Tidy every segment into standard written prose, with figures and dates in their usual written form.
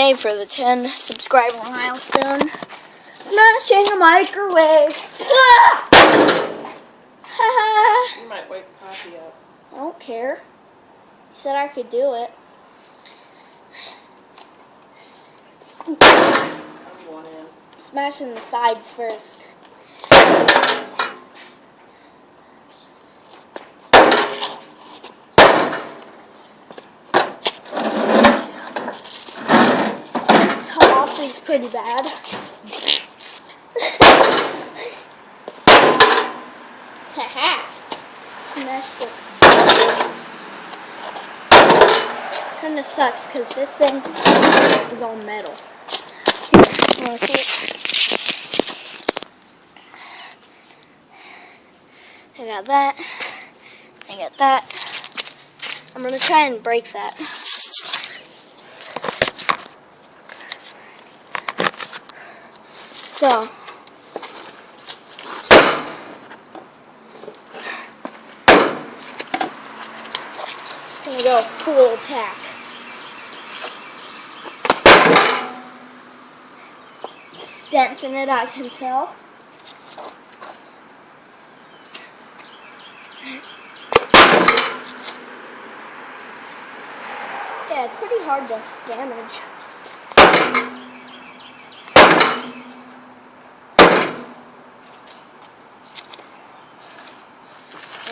Hey, for the 10 subscriber milestone, smashing a microwave. You might wake Poppy up. I don't care. He said I could do it. I'm going in. Smashing the sides first. Top is pretty bad. Haha. Smashed it. Kinda sucks because this thing is all metal. You wanna see it? I got that. I got that. I'm gonna try and break that. So, I'm gonna go full attack. It's denting it, I can tell. Yeah, it's pretty hard to damage.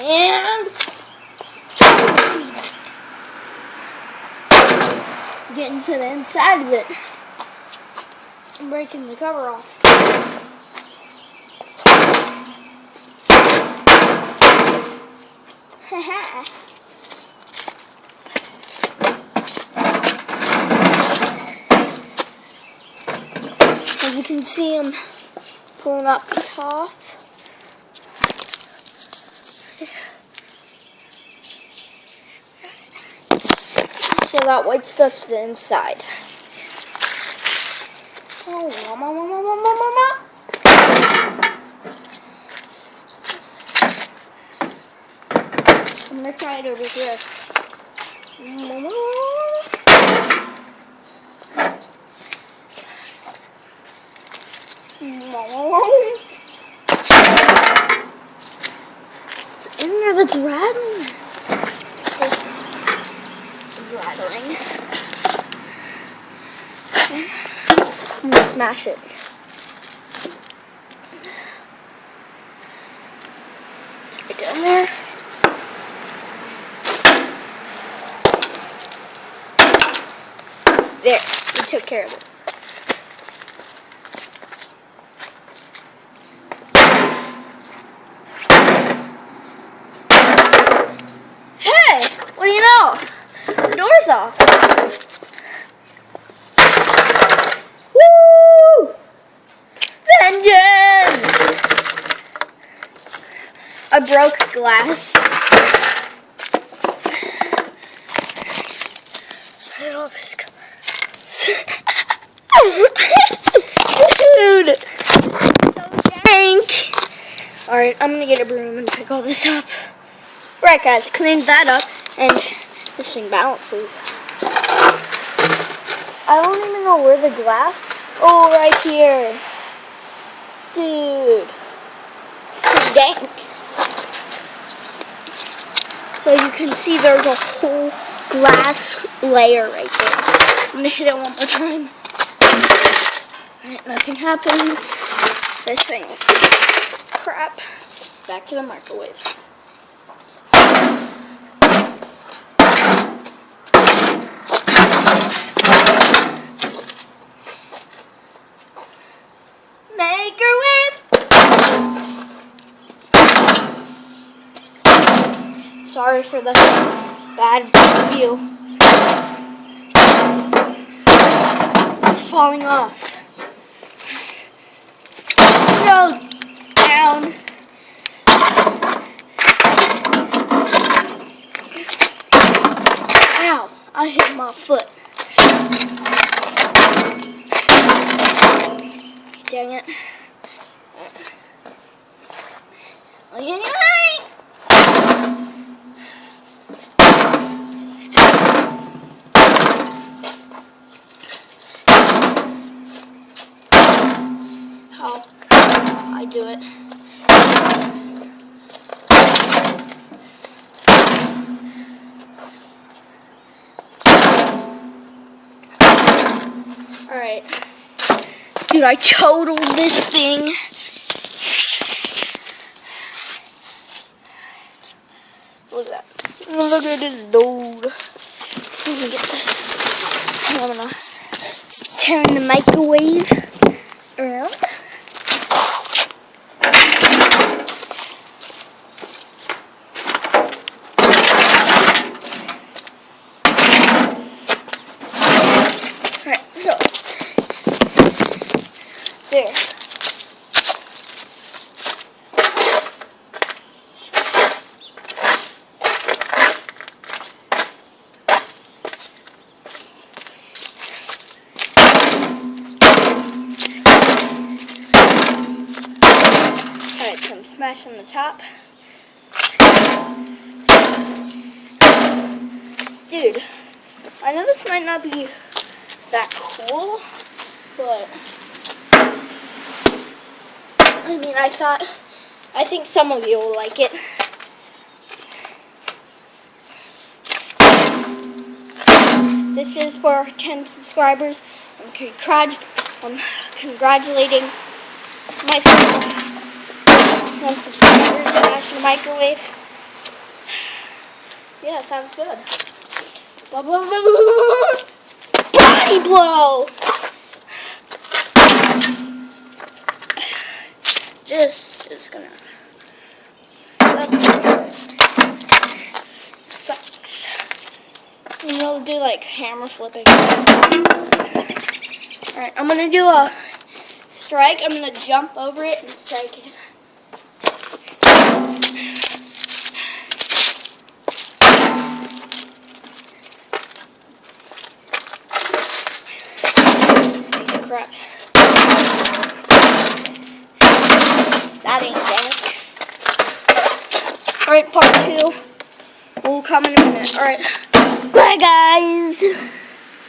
And getting to the inside of it. I'm breaking the cover off. Haha. As you can see, I'm pulling up the top. So that white stuff's the inside. Oh, mama. I'm gonna try it over here. It's in there that's rattling. Rattling. Okay. I'm gonna smash it. It's right down there. There, we took care of it. Hey, what do you know? The door's off. Woo! Vengeance! I broke glass. Put all this glass. Dude! So dank! Alright, I'm gonna get a broom and pick all this up. Right, guys, cleaned that up, and this thing balances. I don't even know where the glass... Oh, right here. Dude. It's pretty dank. So you can see there's a whole glass layer right there. I'm going to hit it one more time. Alright, nothing happens. This thing is crap. Back to the microwave. Sorry for the bad view. It's falling off. So down. Ow, I hit my foot. Dang it. do it. Alright. Dude, I totaled this thing. Look at that. Look at this dude. Let me get this. I'm gonna turn the microwave around. Alright, so there. Alright, some smash on the top. Dude, I know this might not be that cool, but I mean, I think some of you will like it. This is for 10 subscribers. I'm congratulating myself. 1 subscriber, smash the microwave. Yeah, sounds good. Blah, blah, blah, blah. Body blow! This is gonna sucks. You know, do like hammer flipping. Alright, I'm gonna do a strike. I'm gonna jump over it and strike it. This piece of crap. That ain't dank. Alright, part 2 will come in a minute. Alright, bye guys!